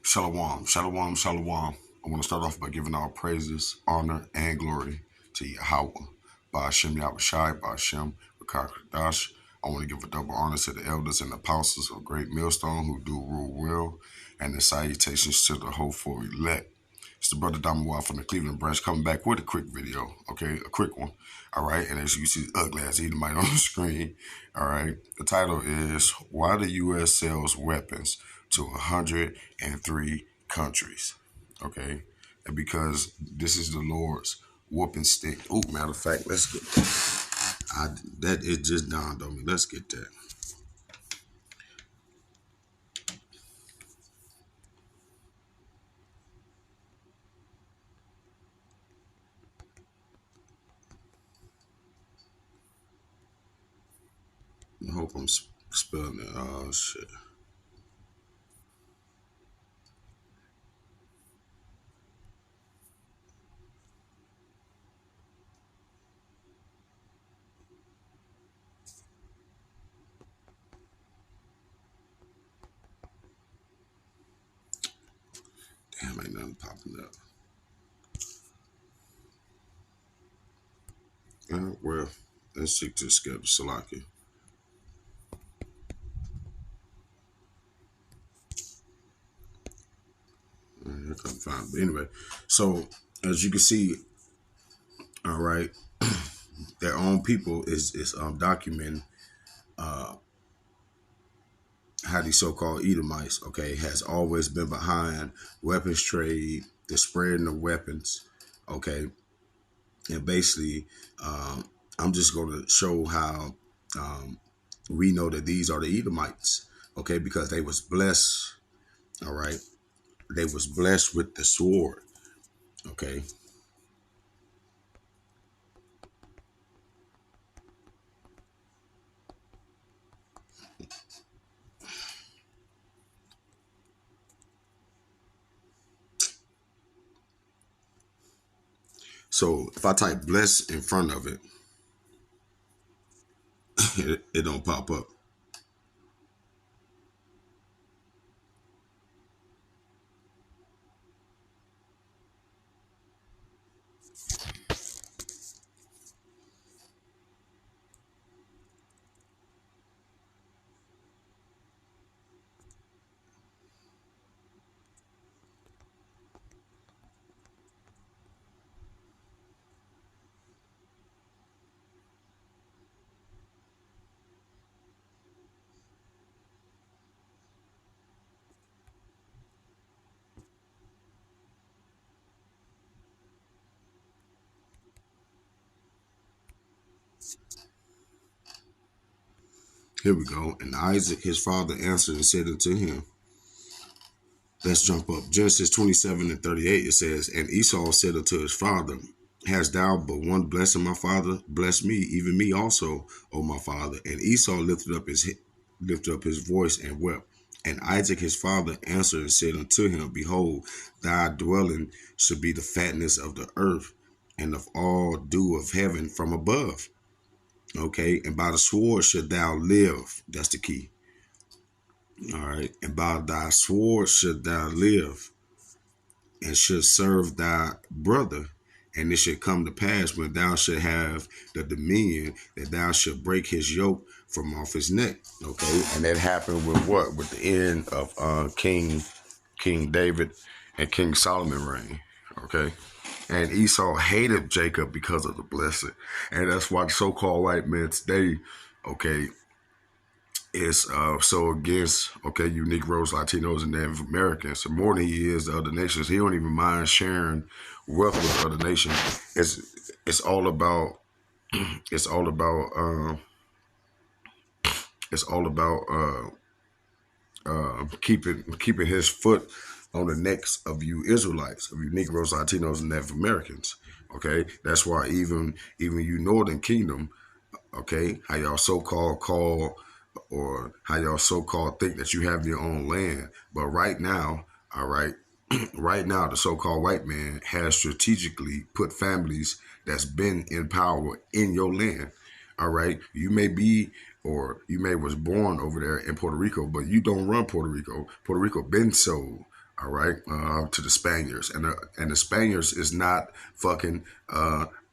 Shalom, shalom, shalom. I want to start off by giving all praises, honor, and glory to Yahweh. By Hashem Yahushai, by Hashem Rakakadash. I want to give a double honor to the elders and apostles of Great Millstone who do rule well, and the salutations to the hopeful elect. It's the brother Damawa from the Cleveland branch coming back with a quick video, okay? A quick one, all right? And as you see, ugly as Edomite on the screen, all right? The title is, Why the U.S. Sells Weapons to 103 countries, okay? And because this is the Lord's whooping stick. Oh, matter of fact, let's get that. That it just dawned on me. Let's get that. I hope I'm spelling it. Oh, shit. Damn, ain't nothing popping up. Well, let's stick to the schedule, Salaki. I couldn't find it. But anyway, so as you can see, all right, their own people is documenting how these so-called Edomites, okay, has always been behind weapons trade, the spreading of weapons, okay, and basically, I'm just going to show how we know that these are the Edomites, okay, because they was blessed, all right, they was blessed with the sword, okay. So if I type bless in front of it, it don't pop up. Here we go. And Isaac, his father, answered and said unto him, let's jump up. Genesis 27:38, it says, and Esau said unto his father, hast thou but one blessing, my father? Bless me, even me also, O my father. And Esau lifted up his voice and wept. And Isaac his father answered and said unto him, behold, thy dwelling should be the fatness of the earth, and of all dew of heaven from above. Okay, and by the sword should thou live. That's the key. All right, and by thy sword should thou live, and should serve thy brother. And it should come to pass when thou should have the dominion that thou should break his yoke from off his neck. Okay, and that happened with what? With the end of King David and King Solomon reign. Okay, and Esau hated Jacob because of the blessing, and that's why the so-called white men today, okay, is so against, okay, you Negroes, Latinos, and Native Americans. So more than he is the other nations. He don't even mind sharing wealth with other nations. It's all about it's all about it's all about keeping his foot on the necks of you Israelites, of you Negroes, Latinos, and Native Americans. Okay, that's why even you Northern Kingdom, okay, how y'all so-called call, or how y'all so-called think that you have your own land. But right now, all right, right now, the so-called white man has strategically put families that's been in power in your land. All right, you may be, or you may was born over there in Puerto Rico, but you don't run Puerto Rico. Puerto Rico been sold. all right, to the Spaniards. And the Spaniards is not fucking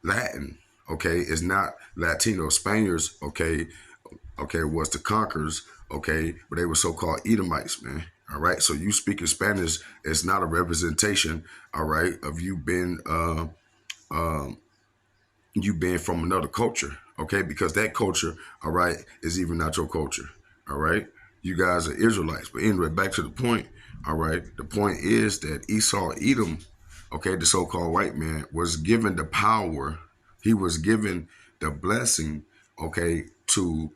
Latin, okay? It's not Latino. Spaniards, okay, was the conquerors, okay, but they were so-called Edomites, man. All right, so you speaking Spanish is not a representation, all right, of you being from another culture, okay, because that culture, all right, is even not your culture, all right. You guys are Israelites, but anyway, back to the point, all right. The point is that Esau, Edom, okay, the so-called white man, was given the power. He was given the blessing, okay, to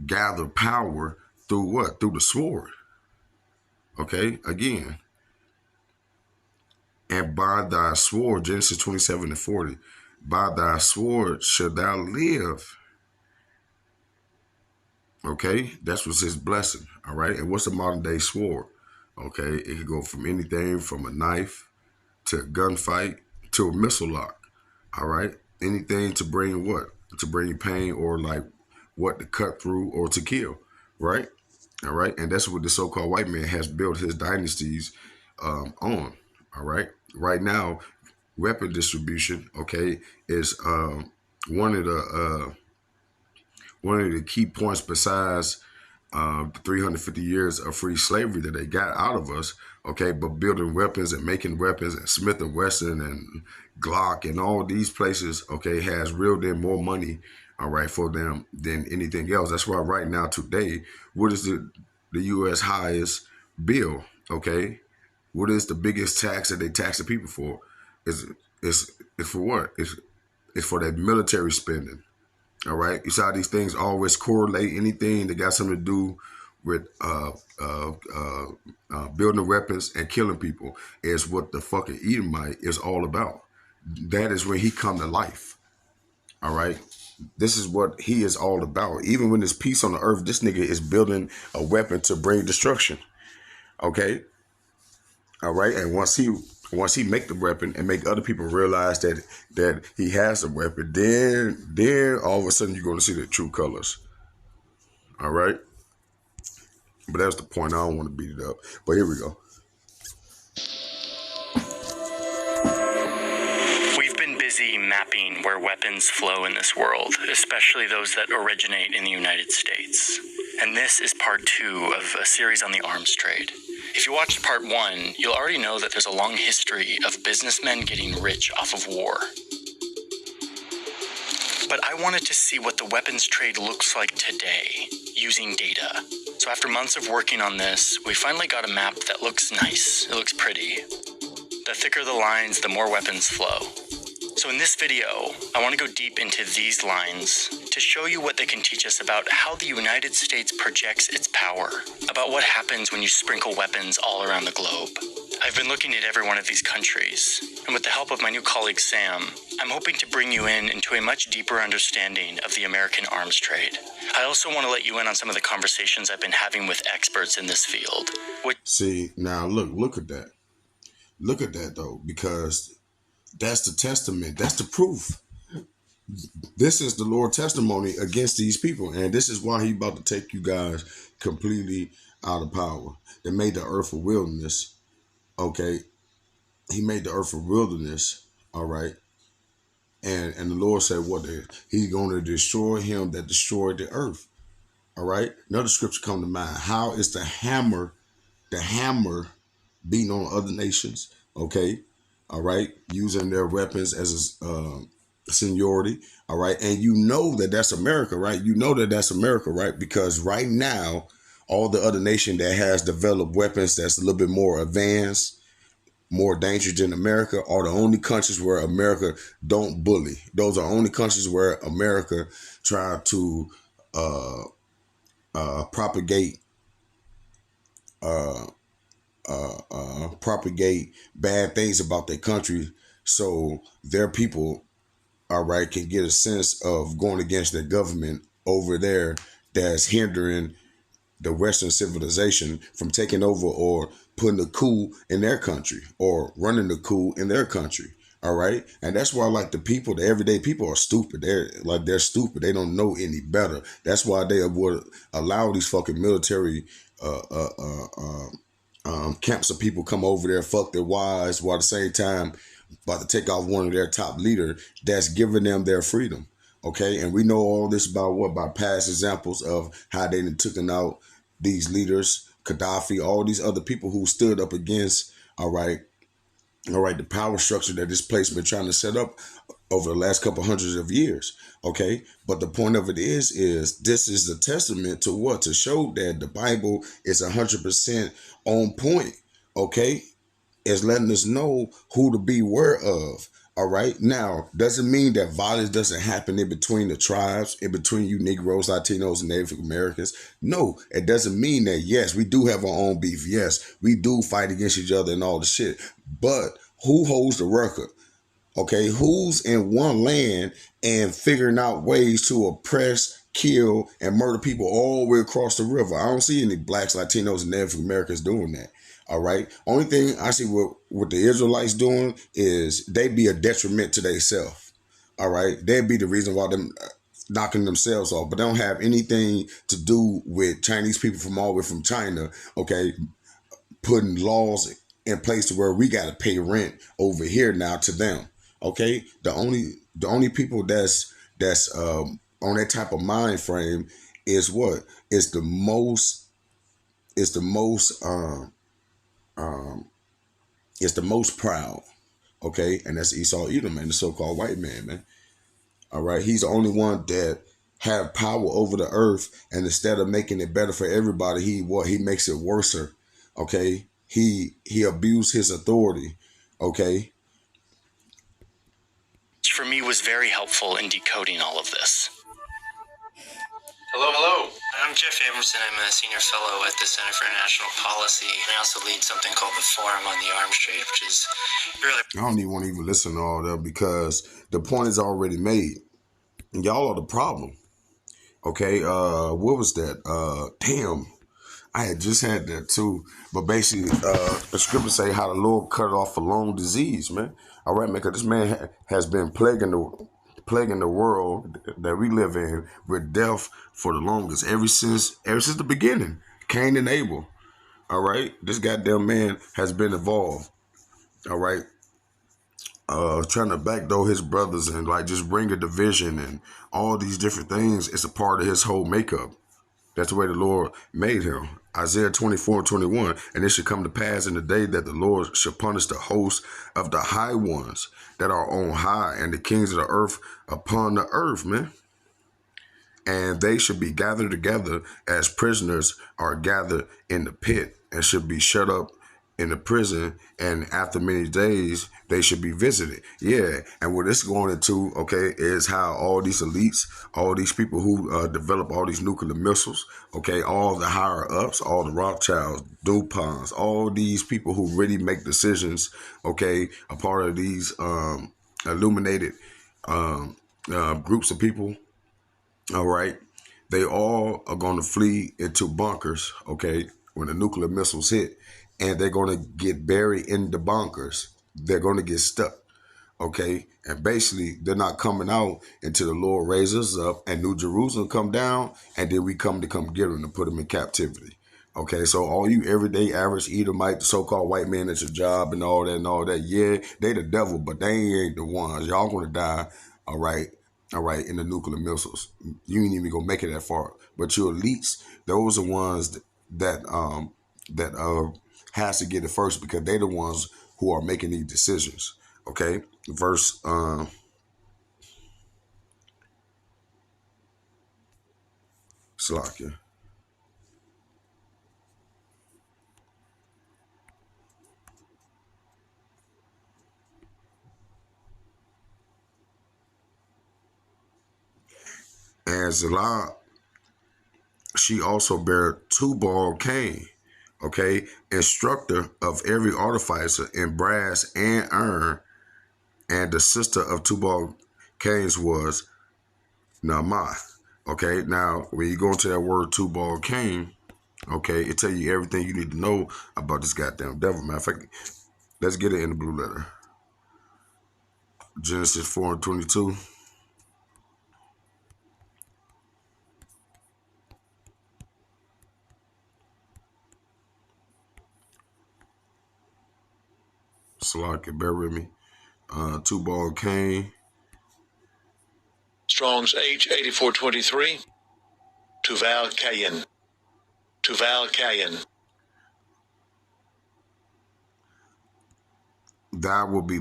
gather power through what? Through the sword. Okay, again. And by thy sword, Genesis 27:40, by thy sword shalt thou live. Okay, that's what's his blessing. All right, and what's a modern day sword? Okay, it could go from anything from a knife to a gunfight to a missile lock. All right, anything to bring what? To bring pain or like what to cut through or to kill. Right. All right. And that's what the so-called white man has built his dynasties on. All right. Right now, weapon distribution, okay, is one of the key points besides the 350 years of free slavery that they got out of us, okay, but building weapons and making weapons and Smith and Wesson and Glock and all these places, okay, has reeled in more money, all right, for them than anything else. That's why right now today, what is the U.S. highest bill, okay? What is the biggest tax that they tax the people for? Is for what? It's for that military spending. All right. You saw these things always correlate. Anything that got something to do with building weapons and killing people is what the fucking Edomite is all about. That is when he come to life. All right. This is what he is all about. Even when there's peace on the earth, this nigga is building a weapon to bring destruction. Okay. All right. And once he make the weapon and make other people realize that he has a weapon, then all of a sudden you're going to see the true colors. All right. But that's the point. I don't want to beat it up. But here we go. We've been busy mapping where weapons flow in this world, especially those that originate in the United States. And this is part 2 of a series on the arms trade. If you watched part 1, you'll already know that there's a long history of businessmen getting rich off of war. But I wanted to see what the weapons trade looks like today, using data. So after months of working on this, we finally got a map that looks nice. It looks pretty. The thicker the lines, the more weapons flow. So in this video, I want to go deep into these lines to show you what they can teach us about how the United States projects its power, about what happens when you sprinkle weapons all around the globe. I've been looking at every one of these countries, and with the help of my new colleague Sam, I'm hoping to bring you into a much deeper understanding of the American arms trade. I also want to let you in on some of the conversations I've been having with experts in this field. See, now look at that. Look at that though, because that's the testament. That's the proof. This is the Lord's testimony against these people. And this is why he about to take you guys completely out of power. They made the earth a wilderness. Okay. He made the earth a wilderness. All right. And the Lord said, what? He's going to destroy him that destroyed the earth. All right. Another scripture come to mind. How is the hammer beating on other nations? Okay. All right. Using their weapons as a seniority. All right. And you know that that's America, right? You know that that's America, right? Because right now, all the other nation that has developed weapons that's a little bit more advanced, more dangerous than America, are the only countries where America don't bully. Those are only countries where America try to propagate bad things about their country, so their people, all right, can get a sense of going against their government over there that's hindering the Western civilization from taking over or putting a coup in their country or running the coup in their country. All right. And that's why, like, the people, the everyday people are stupid. They're stupid. They don't know any better. That's why they would allow these fucking military camps of people come over there, fuck their wives, while at the same time about to take off one of their top leader that's giving them their freedom. Okay, and we know all this about what, by past examples of how they taken out these leaders, Gaddafi, all these other people who stood up against, the power structure that this place been trying to set up over the last couple hundreds of years. Okay, but the point of it is this is a testament to what, to show that the Bible is 100% on point. Okay, is letting us know who to beware of. All right. Now, doesn't mean that violence doesn't happen in between the tribes, in between you Negroes, Latinos, and Native Americans. No, it doesn't mean that. Yes, we do have our own beef. Yes, we do fight against each other and all the shit. But who holds the record? Okay, who's in one land and figuring out ways to oppress, kill, and murder people all the way across the river? I don't see any blacks, Latinos, and Native Americans doing that. All right. Only thing I see what the Israelites doing is they be a detriment to themselves. All right. They'd be the reason why them knocking themselves off, but they don't have anything to do with Chinese people from all the way from China. Okay, putting laws in place to where we got to pay rent over here now to them. Okay, the only people that's on that type of mind frame is what is the most is the most is the most proud. Okay, and that's Esau Edom, man, the so-called white man. All right, he's the only one that have power over the earth, and instead of making it better for everybody, he makes it worser. Okay, he abused his authority. Okay, For me was very helpful in decoding all of this. Hello, hello. I'm Jeff Abrahamson. I'm a senior fellow at the Center for International Policy. I also lead something called the Forum on the Arms Trade, which is really... I don't even want to even listen to all that because the point is already made. Y'all are the problem. Okay, what was that? Damn, I had just had that too. But basically, the scriptures say how the Lord cut off a long disease, man. All right, man, because this man has been plaguing the world that we live in with death for the longest, ever since the beginning. Cain and Abel. All right, this goddamn man has been involved. All right, trying to backdoor his brothers and like just bring a division and all these different things. It's a part of his whole makeup. That's the way the Lord made him. Isaiah 24:21. And it should come to pass in the day that the Lord shall punish the host of the high ones that are on high and the kings of the earth upon the earth, man. And they should be gathered together as prisoners are gathered in the pit and should be shut up in the prison. And after many days, they should be visited. Yeah. And what it's going into, okay, is how all these elites, all these people who develop all these nuclear missiles, okay, all the higher ups, all the Rothschilds, DuPonts, all these people who really make decisions, okay, a part of these illuminated groups of people. All right. They all are going to flee into bunkers, okay, when the nuclear missiles hit, and they're going to get buried in the bunkers. They're going to get stuck, okay? And basically, they're not coming out until the Lord raises us up and New Jerusalem come down, and then we come to get them to put them in captivity. Okay, so all you everyday average Edomite, so-called white man at your job and all that, yeah, they the devil, but they ain't the ones. Y'all going to die, all right? All right, in the nuclear missiles. You ain't even gonna make it that far. But your elites, those are ones that has to get it first because they're the ones who are making these decisions. Okay, verse Slakia. And Zillah, she also bare Tubal Cain, okay, instructor of every artificer in brass and iron, and the sister of Tubal Cain's was Naamah. Okay, now when you go into that word Tubal Cain, okay, it tell you everything you need to know about this goddamn devil. Matter of fact, let's get it in the blue letter. Genesis 4:22. Salaki, bear with me. Tubal Cain. Strong's H8423. Tubal Cain. Tubal Cain. Thou will be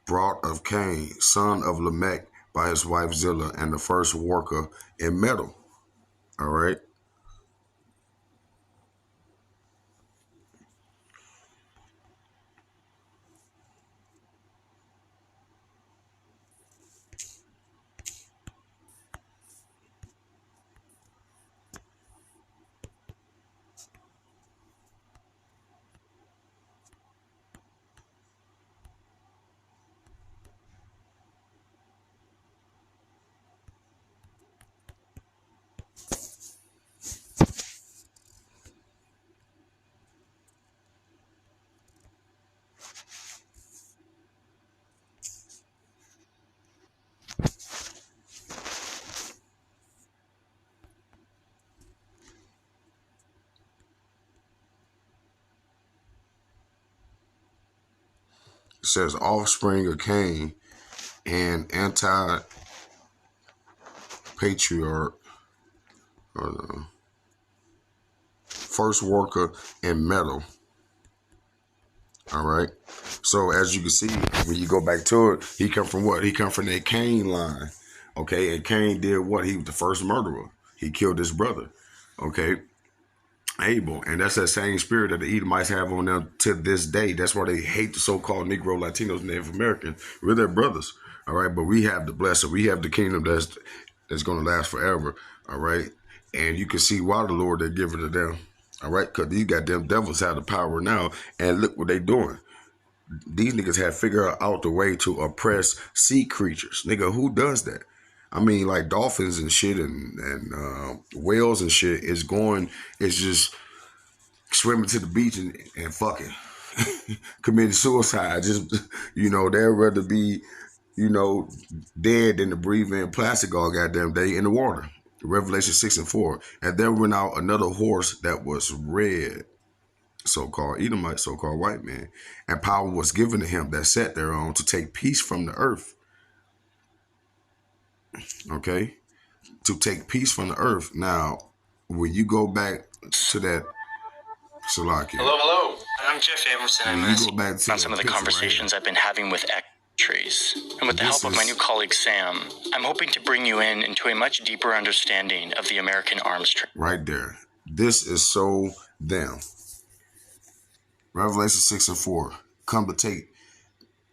brought of Cain, son of Lamech, by his wife Zillah, and the first worker in metal. All right. It says offspring of Cain and anti-patriarch, first worker in metal. All right. So as you can see, when you go back to it, he come from what? He come from that Cain line. Okay. And Cain did what? He was the first murderer. He killed his brother. Okay. Abel. And that's that same spirit that the Edomites have on them to this day. That's why they hate the so-called Negro, Latinos, Native Americans. We're their brothers. All right. But we have the blessing. We have the kingdom that's going to last forever. All right. And you can see why the Lord they give it to them. All right. Because these goddamn devils have the power now. And look what they doing. These niggas have figured out the way to oppress sea creatures. Nigga, who does that? I mean, like dolphins and shit and whales and shit is just swimming to the beach and fucking committing suicide. Just, they'd rather be, dead than to breathe in plastic all goddamn day in the water. Revelation 6:4. And there went out another horse that was red, so-called Edomite, so-called white man, and power was given to him that sat thereon to take peace from the earth. Okay? To take peace from the earth. Now, when you go back to that, Salakia. Hello. I'm Jeff Amerson. I'm you go back to on some of the conversations I've been having with trees. And with the help of my new colleague Sam, I'm hoping to bring you into a much deeper understanding of the American arms trade. Right there. This is so them. Revelation 6:4. Come to take.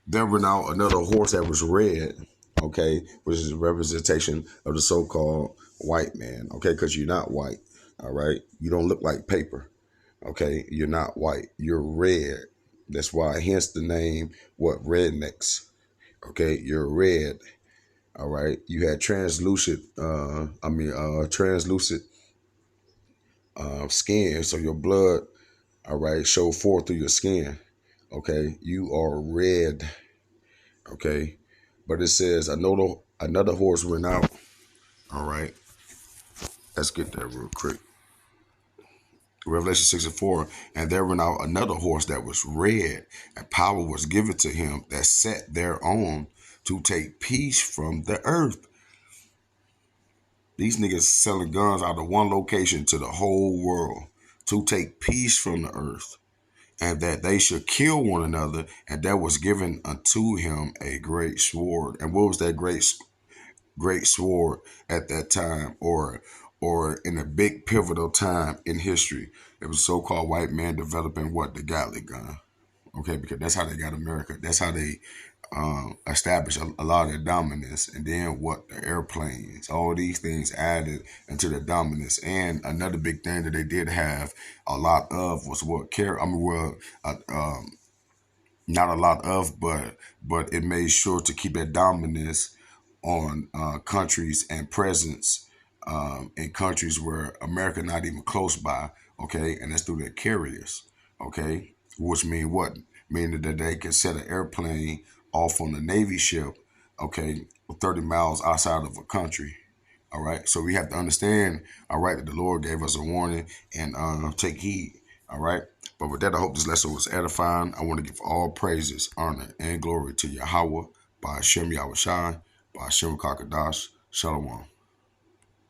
There were now another horse that was red, okay, which is a representation of the so-called white man, okay, because you're not white, all right? You don't look like paper, okay? You're not white. You're red. That's why, hence the name, rednecks, okay? You're red, all right? You had translucent skin, so your blood, all right, show forth through your skin, okay? You are red, okay? But it says another horse went out, all right? Let's get that real quick. Revelation 6:4, and there went out another horse that was red, and power was given to him that sat thereon to take peace from the earth. These niggas selling guns out of one location to the whole world to take peace from the earth, and that they should kill one another, and there was given unto him a great sword. And what was that great sword at that time, or in a big pivotal time in history? It was so-called white man developing what? The Gatling gun. Okay, because that's how they got America. That's how they established a lot of their dominance. And then what? The airplanes, all these things added into their dominance. And another big thing that they did have a lot of was not a lot of, but it made sure to keep that dominance on countries and presence in countries where America not even close by, okay? And that's through their carriers, okay? Which mean what? Meaning that they can set an airplane off on a Navy ship, okay, 30 miles outside of a country, all right? So we have to understand, all right, that the Lord gave us a warning and take heed, All right. But with that, I hope this lesson was edifying. I want to give all praises, honor, and glory to Yahweh, by Hashem Yahushai, by Hashem Kakadash. Shalom.